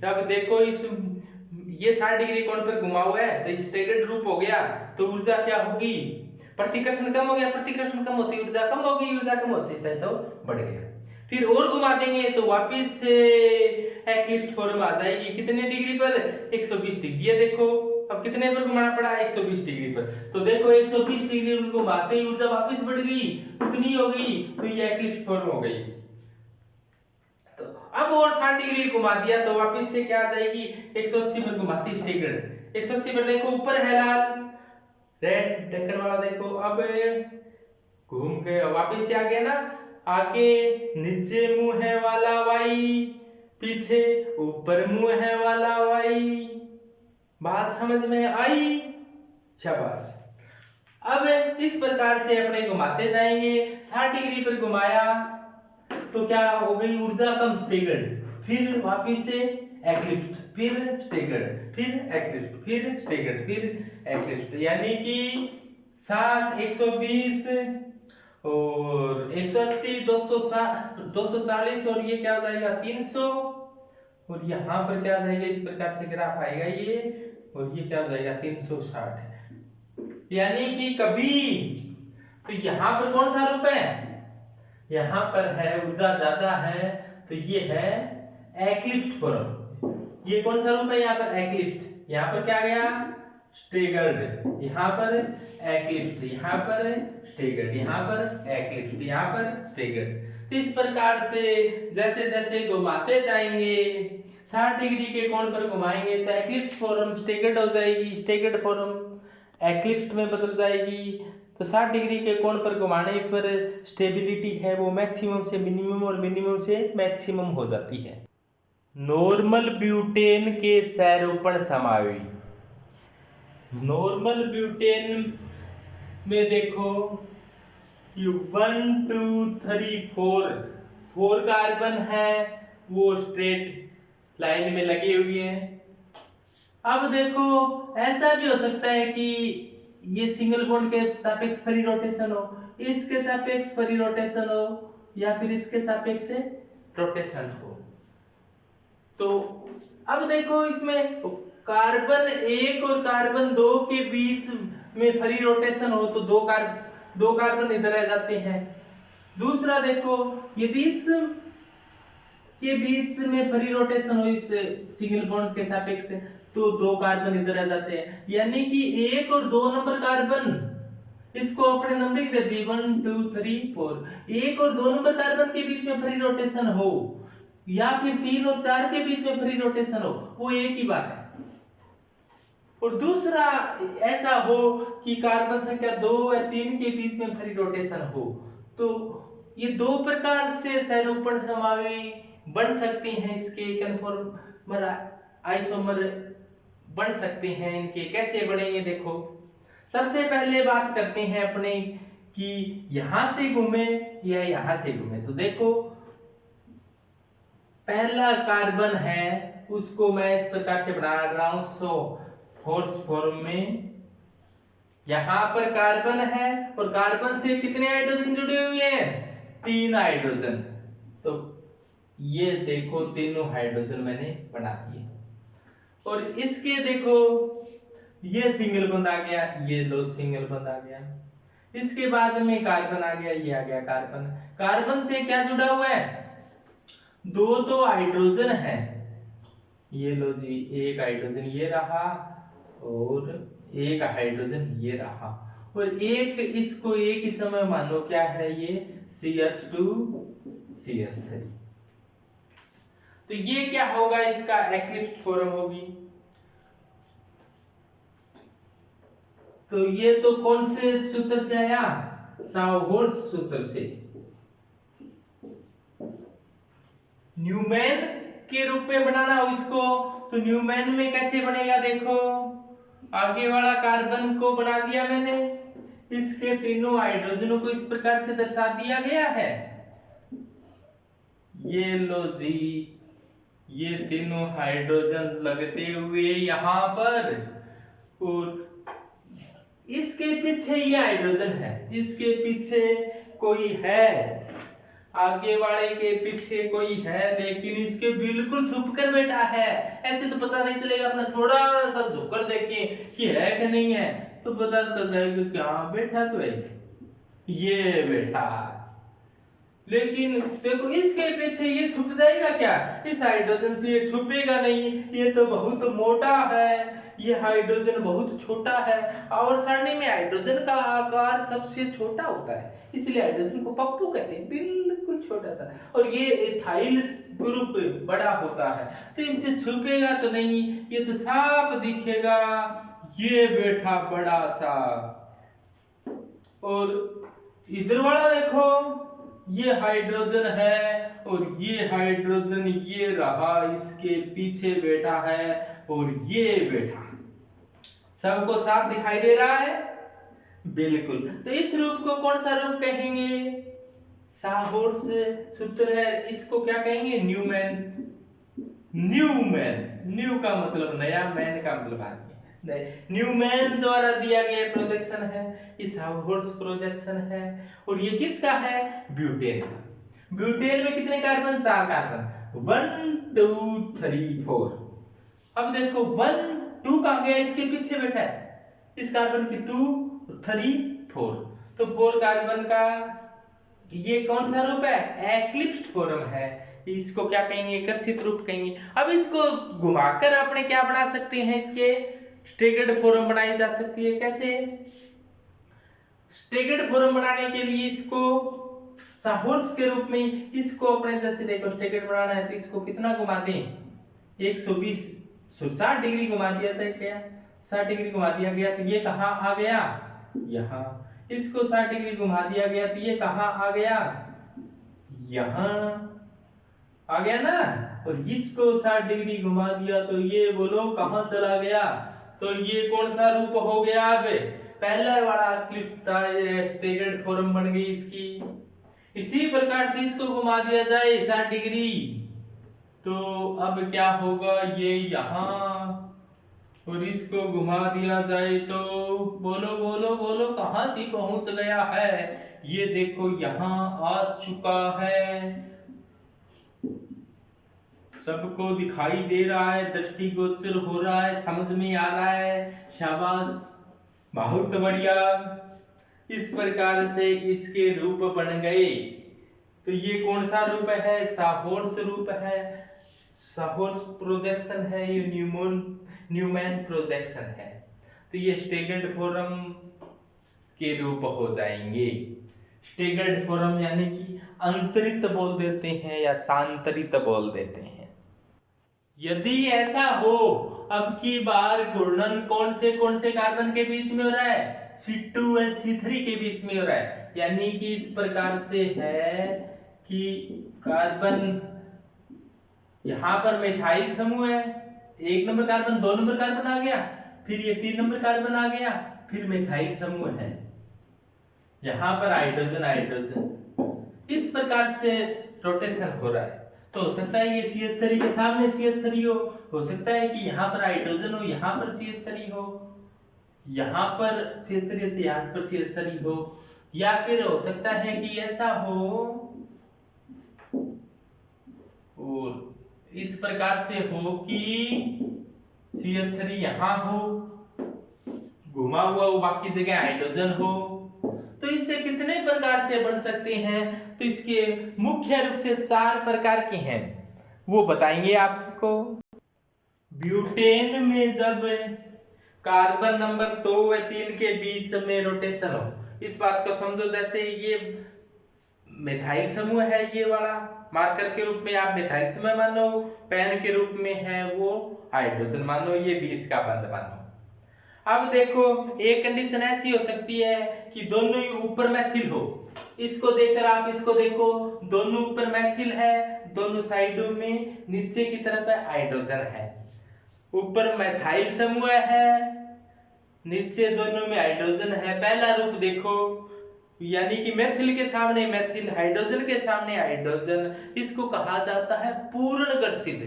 अब देखो ये 60 डिग्री कोण पर घुमा हुआ है तो स्टैगर्ड रूप हो गया, तो ऊर्जा क्या होगी, प्रतिकर्षण कम हो गया, प्रतिकर्षण कम होती ऊर्जा कम हो गई, ऊर्जा कम होती स्थायित्व बढ़ गया। फिर और घुमा देंगे तो वापस से एक्लिप्स्ड फॉर्म आ जाएगी, कितने डिग्री पर, 120 डिग्री। ये देखो अब कितने पर घुमाना पड़ा, 120 डिग्री पर, तो देखो 120 डिग्री पर घुमाते ही ऊर्जा वापस बढ़ गई, उतनी हो गई, तो ये एक्लिप्स्ड फॉर्म हो गई। तो अब और 60 डिग्री घुमा दिया तो वापस से क्या आ जाएगी, 180 पर घुमाती स्टैगर्ड। 180 पर देखो ऊपर है लाल रेड ढक्कन वाला, देखो अब घूम के वापस से आ गया ना, आगे नीचे मुंह है वाला वाई, पीछे ऊपर मुंह है वाला वाई, बात समझ में आई, शाबाश। अब इस प्रकार से अपने घुमाते जाएंगे, 60 डिग्री पर घुमाया तो क्या हो गई, ऊर्जा कम, स्टैगर्ड, फिर वापिस से एक्लिप्स्ड, फिर स्टैगर्ड, फिर एक्लिप्स्ड, फिर स्टैगर्ड, फिर एक्लिप्स्ड, यानी कि 60, 120 और 180, 240 और ये क्या हो जाएगा 300, और यहाँ पर क्या आ जाएगा, इस प्रकार से ग्राफ आएगा ये, और ये क्या हो जाएगा 360। यानी कि कभी तो यहाँ पर कौन सा रूप है, यहाँ पर है ऊर्जा ज्यादा है तो ये है एक्लिप्स्ड फॉर्म। ये कौन सा रूप है यहाँ पर, एक्लिप्स्ड। यहाँ पर क्या गया स्टेगर्ड, यहाँ पर एक्लिप्स्ड, यहाँ पर स्टेगर्ड, यहाँ पर एक्लिप्स्ड, यहाँ पर स्टेगर्ड। इस प्रकार से जैसे जैसे घुमाते जाएंगे 60 डिग्री के कोण पर घुमाएंगे तो एक्लिप्स्ड फॉर्म स्टेगर्ड हो जाएगी, स्टेगर्ड फॉर्म एक्लिप्स्ड में बदल जाएगी। तो 60 डिग्री के कोण पर घुमाने पर स्टेबिलिटी है वो मैक्सिमम से मिनिमम और मिनिमम से मैक्सिमम हो जाती है। नॉर्मल ब्यूटेन के सैरोपण समावि। नॉर्मल ब्यूटेन में देखो ये 1 2 3 4 कार्बन है वो स्ट्रेट लाइन में लगे हुए हैं। अब देखो ऐसा भी हो सकता है कि ये सिंगल बॉन्ड के सापेक्ष फ्री रोटेशन हो, इसके सापेक्ष फ्री रोटेशन हो या फिर इसके सापेक्ष रोटेशन हो। तो अब देखो इसमें कार्बन 1 और कार्बन 2 के बीच में फ्री रोटेशन हो तो दो कार्बन इधर आ जाते हैं। दूसरा देखो यदि इस के बीच में फ्री रोटेशन हो इस सिंगल बॉन्ड के सापेक्ष तो 2 कार्बन इधर आ जाते हैं, यानी कि 1 और 2 नंबर कार्बन इसको अपने नंबरिंग दे दी 1 2 3 4। 1 और 2 नंबर कार्बन के बीच में फ्री रोटेशन हो या फिर 3 और 4 के बीच में फ्री रोटेशन हो वो एक ही बात है। और दूसरा ऐसा हो कि कार्बन संख्या 2 या 3 के बीच में फ्री रोटेशन हो। तो ये 2 प्रकार से सैरोपण समावि बन सकते हैं, इसके कन्फॉर्मर आइसोमर बन सकते हैं। इनके कैसे बनेंगे देखो, सबसे पहले बात करते हैं अपने कि यहां से घूमे या यहां से घूमे। तो देखो पहला कार्बन है उसको मैं इस प्रकार से बना रहा हूं 100 फोर्स फॉर्म में। यहां पर कार्बन है और कार्बन से कितने हाइड्रोजन जुड़े हुए हैं 3 हाइड्रोजन। तो ये देखो तीनों हाइड्रोजन मैंने बना दिए। और इसके देखो ये सिंगल बंद आ गया, ये लो सिंगल बंद आ गया। इसके बाद में कार्बन आ गया, ये आ गया कार्बन। कार्बन से क्या जुड़ा हुआ है 2 तो हाइड्रोजन है, ये लो जी एक हाइड्रोजन ये रहा और एक हाइड्रोजन ये रहा। और एक इसको एक ही समय मानो क्या है ये CH2 CH3। तो ये क्या होगा इसका एक्लिप्स्ड फॉर्म होगी। तो ये तो कौन से सूत्र से आया साउहोल्स सूत्र से। न्यूमैन के रूप में बनाना हो इसको तो न्यूमैन में कैसे बनेगा देखो, आगे वाला कार्बन को बना दिया मैंने, इसके तीनों हाइड्रोजनों को इस प्रकार से दर्शा दिया गया है। ये लो जी ये तीनों हाइड्रोजन लगते हुए यहां पर और इसके पीछे ये हाइड्रोजन है, इसके पीछे कोई है, आगे वाले के पीछे कोई है लेकिन इसके बिल्कुल छुप कर बैठा है। ऐसे तो पता नहीं चलेगा, अपना थोड़ा सा झुककर देखें कि है कि नहीं है तो पता चल जाएगा क्या बैठा तो एक ये बैठा। लेकिन देखो इसके पीछे ये छुप जाएगा क्या, इस हाइड्रोजन से ये छुपेगा नहीं, ये तो बहुत मोटा है, ये हाइड्रोजन बहुत छोटा है। और सारणी में हाइड्रोजन का आकार सबसे छोटा होता है इसलिए हाइड्रोजन को पप्पू कहते हैं, बिल्कुल छोटा सा। और ये एथाइल ग्रुप बड़ा होता है तो इससे छुपेगा तो नहीं, ये तो साफ दिखेगा ये बैठा बड़ा सा। और इधर वाला देखो ये हाइड्रोजन है और ये हाइड्रोजन ये रहा इसके पीछे बैठा है और ये बैठा। सबको साफ दिखाई दे रहा है बिल्कुल। तो इस रूप को कौन सा रूप कहेंगे, साहोल्स सूत्र है, इसको क्या कहेंगे न्यूमैन। न्यूमैन, न्यू का मतलब नया, मैन का मतलब आदमी। न्यूमैन द्वारा दिया गया प्रोजेक्शन है, ये साहोल्स प्रोजेक्शन है। और ये किसका है ब्यूटेन का। ब्यूटेन में कितने कार्बन 4 कार्बन 1 2 3 4। अब देखो 1 2 कहां गया, इसके पीछे बैठा है, इस कार्बन की 2 3 4। तो 4 कार्बन का ये कौन सा रूप है एक्लिप्स्ड फॉर्म है, इसको क्या कहेंगे कर्षित रूप कहेंगे। अब इसको घुमाकर अपने क्या बना सकते हैं इसके स्टेगर्ड फॉर्म बनाई जा सकती है। कैसे? स्टेगर्ड फॉर्म बनाने के लिए इसको साहोर्स के रूप में इसको अपने जैसे देखो स्टेगर्ड बनाना है तो इसको कितना घुमा दें, 120 60 डिग्री घुमा दिया था क्या, 60 डिग्री घुमा दिया गया तो ये कहाँ आ गया, यहाँ। इसको 60 डिग्री घुमा दिया गया तो ये कहाँ आ गया, यहाँ आ गया ना। और इसको 60 डिग्री घुमा दिया तो ये बोलो कहाँ चला गया, तो ये कौन सा रूप हो गया, अब पहला वाला क्लिफ्ट था, स्टेगर्ड फॉर्म बन गई इसकी। इसी प्रकार से इसको घुमा दिया जाए 60 डिग्री तो अब क्या होगा, ये यहाँ, और इसको घुमा दिया जाए तो बोलो बोलो बोलो कहां से पहुंच गया है, ये देखो यहाँ आ चुका है, सबको दिखाई दे रहा है, दृष्टिगोचर हो रहा है, समझ में आ रहा है, शाबाश, बहुत बढ़िया। इस प्रकार से इसके रूप बन गए। तो ये कौन सा रूप है, साहोर्स रूप है, साहोर्स प्रोजेक्शन है, ये न्यूमैन प्रोजेक्शन है। तो ये स्टेगर्ड फॉर्म के रूप हो जाएंगे। स्टेगर्ड फॉर्म यानी कि अंतरित बोल देते हैं या सांतरित बोल देते हैं। यदि ऐसा हो, अब की बार घूर्णन कौन से कार्बन के बीच में हो रहा है, C2 और C3 के बीच में हो रहा है। यानी कि इस प्रकार से है कि कार्बन यहां पर मिथाइल समूह है, 1 नंबर कार्बन 2 नंबर कार्बन आ गया, फिर ये 3 नंबर कार्बन आ गया, फिर मिथाइल समूह है, यहां पर हाइड्रोजन हाइड्रोजन, इस प्रकार से रोटेशन हो रहा है। तो हो सकता है ये CH3 के सामने CH3 हो सकता है कि यहाँ पर हाइड्रोजन हो, यहाँ पर CH3 हो, यहाँ पर CH3 से यहाँ पर CH3 हो, या फिर हो सकता है कि ऐसा हो और इस प्रकार से हो कि CH3 यहाँ हो, घुमा हुआ हो, बाकी जगह हाइड्रोजन हो। तो इससे कितने प्रकार से बन सकते हैं, तो इसके मुख्य रूप से 4 प्रकार के हैं, वो बताएंगे आपको। ब्यूटेन में जब कार्बन नंबर 2 व 3 के बीच में रोटेशन हो, इस बात को समझो, जैसे ये मिथाइल समूह है, ये वाला मार्कर के रूप में आप मिथाइल समूह मानो, पेन के रूप में है वो हाइड्रोजन मानो, ये बीच का बंध मानो। अब देखो एक कंडीशन ऐसी हो सकती है कि दोनों ही ऊपर मैथिल हो, इसको देखकर आप इसको देखो, दोनों ऊपर मैथिल है, दोनों साइडों में नीचे की तरफ हाइड्रोजन है, ऊपर मैथाइल समूह है, नीचे दोनों में हाइड्रोजन है। पहला रूप देखो, यानी कि मैथिल के सामने मैथिल, हाइड्रोजन के सामने हाइड्रोजन, इसको कहा जाता है पूर्ण गर्षित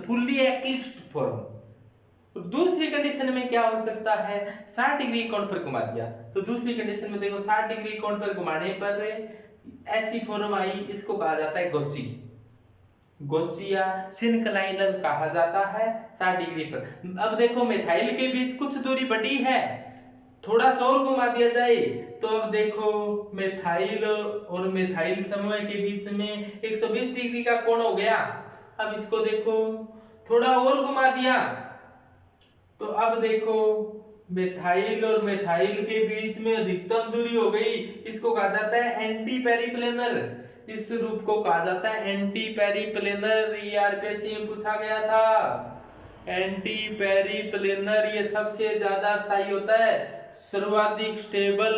फुल्ली एक्लिप्स्ड फॉर्म। तो दूसरी कंडीशन में क्या हो सकता है, 60 डिग्री कोण पर घुमा दिया, तो दूसरी कंडीशन में देखो 60 डिग्री कोण पर घुमाने पर ऐसी फॉर्म आई, इसको कहा जाता है गोची या सिनक्लाइनल कहा जाता है 60 डिग्री पर। अब देखो मिथाइल के बीच कुछ दूरी बढ़ी है, थोड़ा सा और घुमा दिया जाए तो अब देखो मिथाइल और मिथाइल समूह के बीच में 120 डिग्री का कोण हो गया। अब इसको देखो थोड़ा और घुमा दिया तो अब देखो मिथाइल और मिथाइल के बीच में अधिकतम दूरी हो गई, इसको कहा जाता है एंटी पेरिप्लेनर। इस रूप को कहा जाता है एंटी पेरिप्लेनर। आरपीएससी में पूछा गया था, एंटी पेरिप्लेनर ये सबसे ज्यादा स्थायी होता है, सर्वाधिक स्टेबल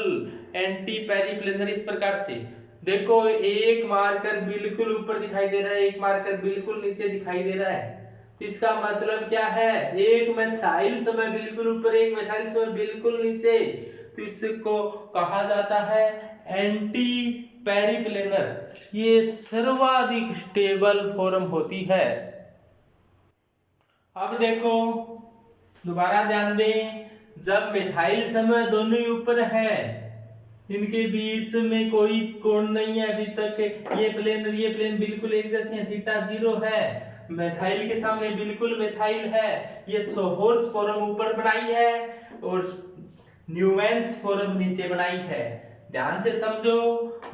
एंटी पेरिप्लेनर। इस प्रकार से देखो एक मार्कर बिल्कुल ऊपर दिखाई दे रहा है, एक मार्कर बिल्कुल नीचे दिखाई दे रहा है, इसका मतलब क्या है, एक मिथाइल समूह बिल्कुल ऊपर, एक मिथाइल समूह बिल्कुल नीचे, तो इसको कहा जाता है एंटी पेरिप्लेनर। ये सर्वाधिक स्टेबल फॉर्म होती है। अब देखो दोबारा ध्यान दें, जब मिथाइल समूह दोनों ही ऊपर है, इनके बीच में कोई कोण नहीं है अभी तक, ये प्लेन बिल्कुल एक जैसे हैं, थीटा 0 है, मिथाइल के सामने बिल्कुल मिथाइल है, ये सोहोर्स फॉर्म ऊपर बनाई है और न्यूमैन्स फॉर्म नीचे बनाई है। ध्यान से समझो।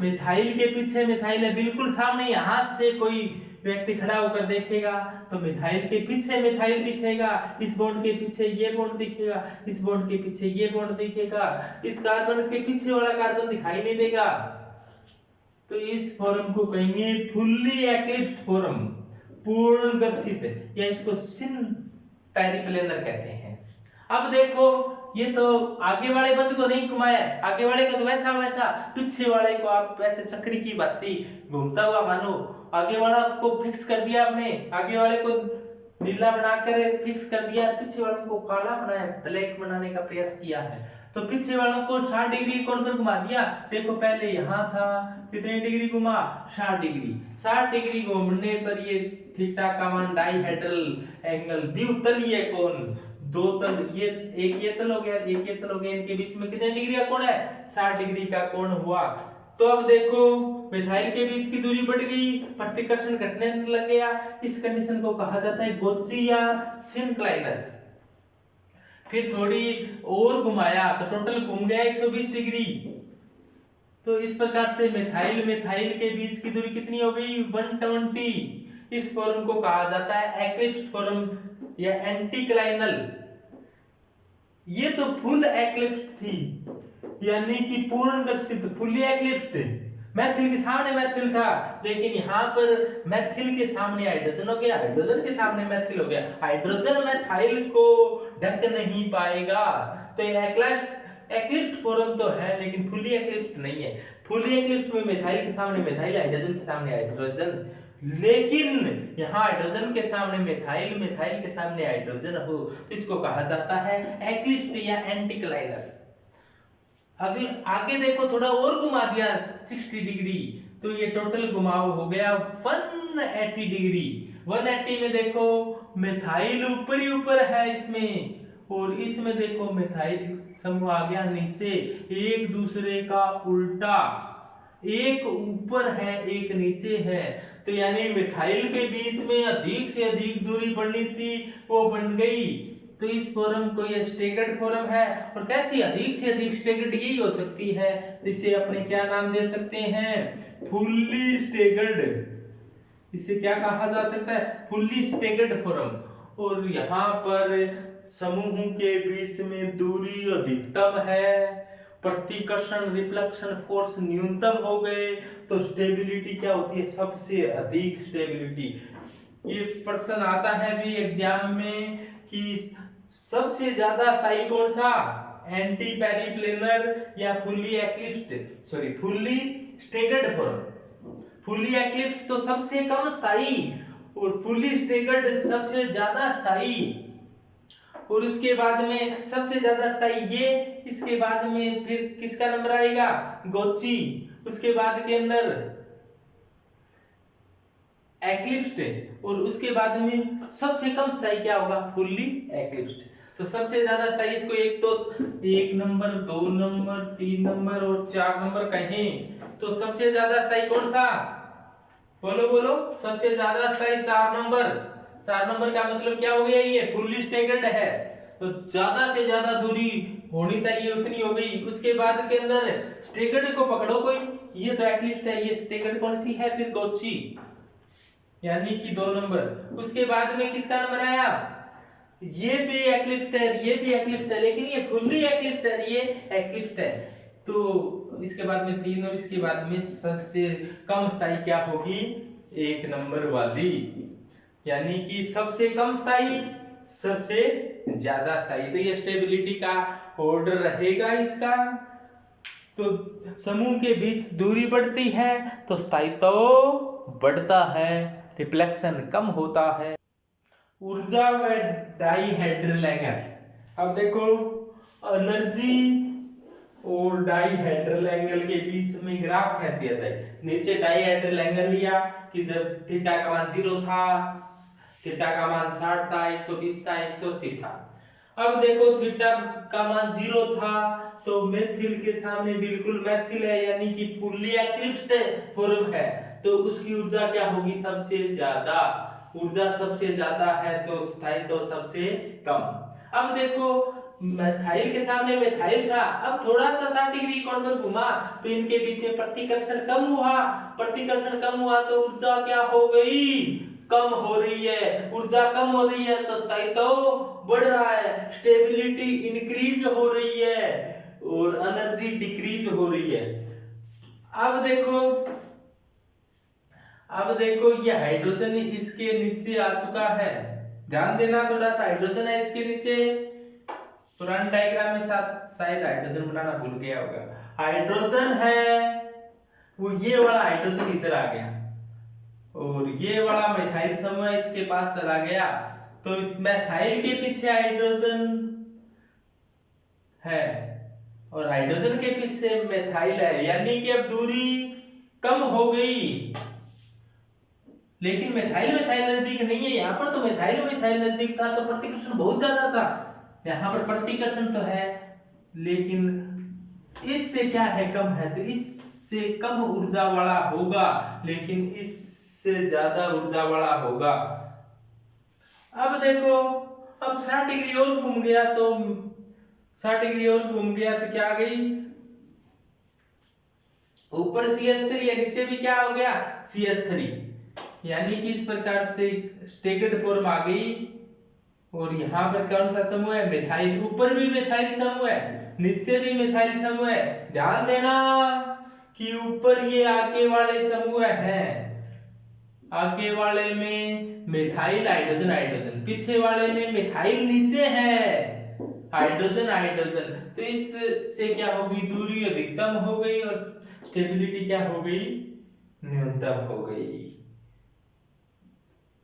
मिथाइल के पीछे मिथाइल है बिल्कुल सामने, यहां से कोई व्यक्ति खड़ा होकर देखेगा तो मिथाइल के पीछे मिथाइल दिखेगा, इस बॉन्ड के पीछे ये बॉन्ड दिखेगा, इस बॉन्ड के पीछे ये बॉन्ड दिखेगा, इस कार्बन के पीछे वाला कार्बन दिखाई नहीं देगा। तो इस फॉर्म को कहेंगे फुल्ली एक्लिप्स्ड फॉर्म, पूर्ण गर्षित, या इसको सिन पेरिप्लेनर कहते हैं। अब देखो ये तो आगे वाले बंद को नहीं घुमाया, आगे वाले को तो वैसा वैसा, पीछे वाले को आप वैसे चक्री की भांति घूमता हुआ मानो, आगे वाला को फिक्स कर दिया आपने, आगे वाले को नीला बनाकर फिक्स कर दिया, पीछे वालों को काला बनाया, ब्लैक बनाने का प्रयास किया है। तो पीछे वालों को 60 डिग्री कोण पर घुमा दिया। देखो पहले यहाँ था, कितने डिग्री घुमा, 60 डिग्री। 60 डिग्री घूमने पर ये थीटा का मान डाइहेड्रल एंगल, द्वितलीय कोण, दो तल, ये एक ये तल हो गया, एक ये तल हो गया, इनके बीच में कितने डिग्री का कोण है, 60 डिग्री का कोण हुआ। तो अब देखो मिथाइल के बीच की दूरी बढ़ गई, प्रतिकर्षण घटने लग गया। इस कंडीशन को कहा जाता है गोची या सिनक्लाइनर। फिर थोड़ी और घुमाया तो टोटल घूम गया 120 डिग्री। तो इस प्रकार से मिथाइल मिथाइल के बीच की दूरी कितनी हो गई, 120। इस फॉर्म को कहा जाता है एक्लिप्स्ड फॉर्म या एंटीक्लाइनल। ये तो फुल एक्लिप्स्ड थी, यानी कि पूर्ण गर्षित, फुल्ली एक्लिप्स्ड। मैथिल के सामने मैथिल था, लेकिन यहाँ पर मैथिल के सामने हाइड्रोजन हो गया, हाइड्रोजन के सामने मैथिल हो गया, हाइड्रोजन मैथिल को ढक नहीं पाएगा। तो ये एक्लिप्स्ड फॉर्म तो है लेकिन फुल्ली एक्लिप्स्ड नहीं है। फुल्ली एक्लिप्स्ड में मिथाइल के सामने मिथाइल, हाइड्रोजन के सामने हाइड्रोजन, लेकिन यहाँ हाइड्रोजन के सामने मिथाइल, मिथाइल के सामने हाइड्रोजन हो तो इसको कहा जाता है एक्लिप्स्ड या एंटीक्लाइनर। अगले आगे देखो थोड़ा और घुमा दिया 60 डिग्री, तो ये टोटल घुमाव हो गया 180 डिग्री। 180 में देखो मिथाइल ऊपर ही ऊपर है इसमें, और इसमें देखो मिथाइल समूह आ गया नीचे, एक दूसरे का उल्टा, एक ऊपर है एक नीचे है। तो यानी मिथाइल के बीच में अधिक से अधिक दूरी बढ़नी थी, वो बन गई। तो इस फॉर्म को ये स्टेगर्ड फॉर्म है। और कैसी अधिक से अधिक स्टेगर्ड यही हो सकती है, तो इसे अपने क्या नाम दे सकते हैं, फुल्ली स्टेगर्ड। इसे क्या कहा जा सकता है, फुल्ली स्टेगर्ड फॉर्म। और यहाँ पर समूह के बीच में दूरी अधिकतम है, प्रतिकर्षण रिफ्लेक्शन फोर्स न्यूनतम हो गए, तो स्टेबिलिटी क्या होती है, सबसे अधिक स्टेबिलिटी। ये प्रश्न आता है भी एग्जाम में कि सबसे ज्यादा स्थायी कौन सा, एंटी पेरिप्लेनर या fully eclipsed, sorry fully staggered form. Fully eclipsed तो सबसे कम स्थायी, और फुल्ली स्टेगर्ड सबसे ज्यादा स्थायी। और उसके बाद में सबसे ज्यादा स्थायी ये, इसके बाद में फिर किसका नंबर आएगा, गोची, उसके बाद के अंदर एक्लिप्स्ड, और उसके बाद में सबसे कम स्थायी क्या होगा, फुल्ली एक्लिप्स्ड। तो सबसे ज्यादा स्थायी इसको एक तो 1 नंबर, 2 नंबर, 3 नंबर और 4 नंबर कहें, तो सबसे ज्यादा स्थायी कौन सा, बोलो बोलो, सबसे ज्यादा स्थायी 4 नंबर। 4 नंबर का मतलब क्या हो गया, ये फुल्ली स्टेगर्ड है, तो ज्यादा से ज्यादा दूरी होनी चाहिए उतनी हो गई। उसके बाद के अंदर स्टेगर्ड को पकड़ो कोई, ये तो एक्लिप्स्ड है, ये स्टेगर्ड कौन सी है, फिर गोची, यानी कि 2 नंबर। उसके बाद में किसका नंबर आया, ये भी एक्लिप्स्ड है, ये भी एक्लिप्स्ड है, लेकिन ये फुल्ली एक्लिप्स्ड है, ये एक्लिप्स्ड है। तो इसके बाद में 3, और इसके बाद में सबसे कम स्थायी क्या होगी, 1 नंबर वाली, यानी कि सबसे कम स्थायी सबसे ज्यादा स्थायी। तो ये स्टेबिलिटी का ऑर्डर रहेगा इसका। तो समूह के बीच दूरी बढ़ती है तो स्थायित्व बढ़ता है, रिफ्लेक्शन कम होता है। ऊर्जा व डाइहेड्रल एंगल, अब देखो एनर्जी और डाइहेड्रल एंगल के बीच में ग्राफ खींच दिया जाए। नीचे डाइहेड्रल एंगल लिया कि जब थीटा का मान 0 था, थीटा का मान 60 था, 120 था, 180 था। अब देखो थीटा का मान 0 था तो मेथिल के सामने बिल्कुल मेथिल है, यानी कि फुल्ली एक्लिप्स्ड फॉर्म है, तो उसकी ऊर्जा क्या होगी, सबसे ज्यादा। ऊर्जा सबसे ज्यादा है तो स्थायित्व सबसे कम। अब देखो मिथाइल के सामने मिथाइल था, अब थोड़ा सा 60 डिग्री कोण पर घुमा तो इनके बीच में प्रतिकर्षण कम हुआ, प्रतिकर्षण कम हुआ तो ऊर्जा क्या हो गई, कम हो रही है। ऊर्जा कम हो रही है तो स्थायित्व बढ़ रहा है, स्टेबिलिटी इंक्रीज हो रही है और एनर्जी डिक्रीज हो रही है। अब देखो ये हाइड्रोजन इसके नीचे आ चुका है, ध्यान देना थोड़ा सा, हाइड्रोजन है इसके नीचे। पुराने डायग्राम में शायद हाइड्रोजन बनाना भूल गया होगा, हाइड्रोजन है वो, ये वाला हाइड्रोजन इधर आ गया और ये वाला मिथाइल समूह इसके पास चला गया, तो मिथाइल के पीछे हाइड्रोजन है और हाइड्रोजन के पीछे मिथाइल है, यानी कि अब दूरी कम हो गई। लेकिन मिथाइल नजदीक नहीं है, यहाँ पर तो मिथाइल नजदीक था तो प्रतिकर्षण बहुत ज्यादा था, यहाँ पर प्रतिकर्षण तो है लेकिन इससे क्या है, कम है, तो इससे कम ऊर्जा वाला होगा लेकिन इससे ज्यादा ऊर्जा वाला होगा। अब देखो अब 60 डिग्री और घूम गया तो 60 डिग्री और घूम गया तो क्या आ गई, ऊपर CH3 या नीचे भी क्या हो गया CH3, यानी कि इस प्रकार से स्टेगर्ड फॉर्म आ गई। और यहाँ पर कौन सा समूह है, मिथाइल, ऊपर भी मिथाइल समूह है नीचे भी मिथाइल समूह है। ध्यान देना कि ऊपर ये आगे वाले समूह हैं, आगे वाले में मिथाइल हाइड्रोजन हाइड्रोजन, पीछे वाले में मिथाइल नीचे है हाइड्रोजन हाइड्रोजन, तो इससे क्या होगी, दूरी अधिकतम हो गई और स्टेबिलिटी क्या हो गई, न्यूनतम हो गई।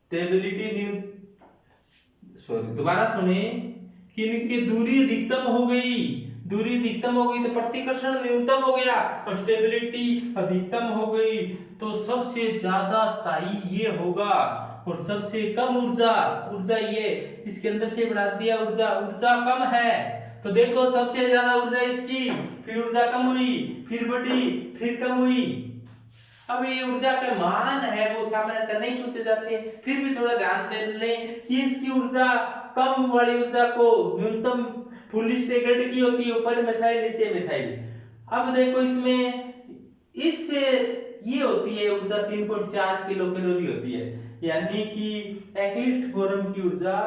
स्टेबिलिटी दोबारा सुने कि इनकी दूरी अधिकतम हो गई, दूरी अधिकतम हो गई तो प्रतिकर्षण न्यूनतम हो गया और स्टेबिलिटी अधिकतम हो गई, तो सबसे ज्यादा स्थायी ये होगा और सबसे कम ऊर्जा ये, इसके अंदर से बढ़ा दिया, ऊर्जा कम है तो देखो सबसे ज्यादा ऊर्जा इसकी, फिर ऊर्जा कम हुई, फिर बढ़ी, फिर कम हुई। अब ये ऊर्जा के मान है वो सामान्यतः नहीं पूछे जाते, फिर भी थोड़ा ध्यान दे लें कि इसकी ऊर्जा कम वाली ऊर्जा को न्यूनतम फुल स्टेगर्ड की होती है, ऊपर मिथाइल नीचे मिथाइल। अब देखो इसमें इससे ये होती है ऊर्जा 3.4 किलो कैलोरी होती है, यानी कि एक्लिप्स्ड फॉर्म की ऊर्जा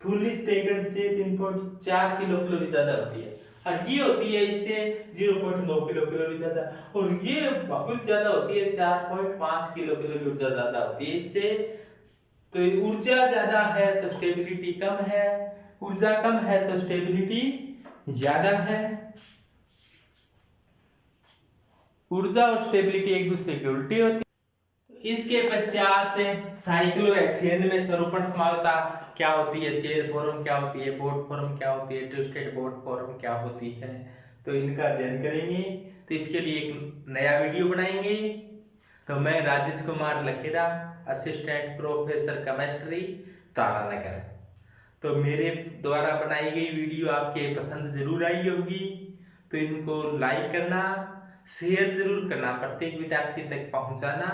फुल स्टेगर्ड से 3.4 किलो कैलोरी ज्यादा होती है और ये होती है इससे 0.9 किलो कैलोरी ज्यादा, और ये बहुत ज्यादा होती है 4.5 किलो कैलोरी ऊर्जा ज्यादा होती है इससे। तो ऊर्जा ज्यादा है तो स्टेबिलिटी कम है, ऊर्जा कम है तो स्टेबिलिटी ज्यादा है। ऊर्जा और स्टेबिलिटी एक दूसरे की उल्टी होती है। इसके पश्चात साइक्लोहेक्सेन में स्वरूपण समानता क्या होती है, चेयर फॉर्म क्या होती है, बोट फॉर्म क्या होती है, ट्विस्टेड बोट फॉर्म क्या होती है, तो इनका अध्ययन करेंगे। तो इसके लिए एक नया वीडियो बनाएंगे। तो मैं Rajesh Kumar Lakhera, assistant professor chemistry, Taranagar. तो मेरे द्वारा बनाई गई वीडियो आपके पसंद जरूर आई होगी, तो इनको लाइक करना, शेयर जरूर करना, प्रत्येक विद्यार्थी तक पहुंचाना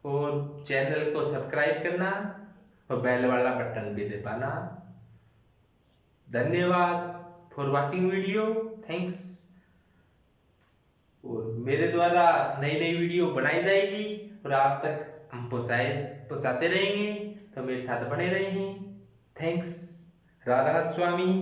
और चैनल को सब्सक्राइब करना और बेल वाला बटन भी दबाना। धन्यवाद फॉर वाचिंग वीडियो, थैंक्स। और मेरे द्वारा नई नई वीडियो बनाई जाएगी और आप तक हम पहुंचाते रहेंगे, तो मेरे साथ बने रहेंगे। थैंक्स। राधा स्वामी।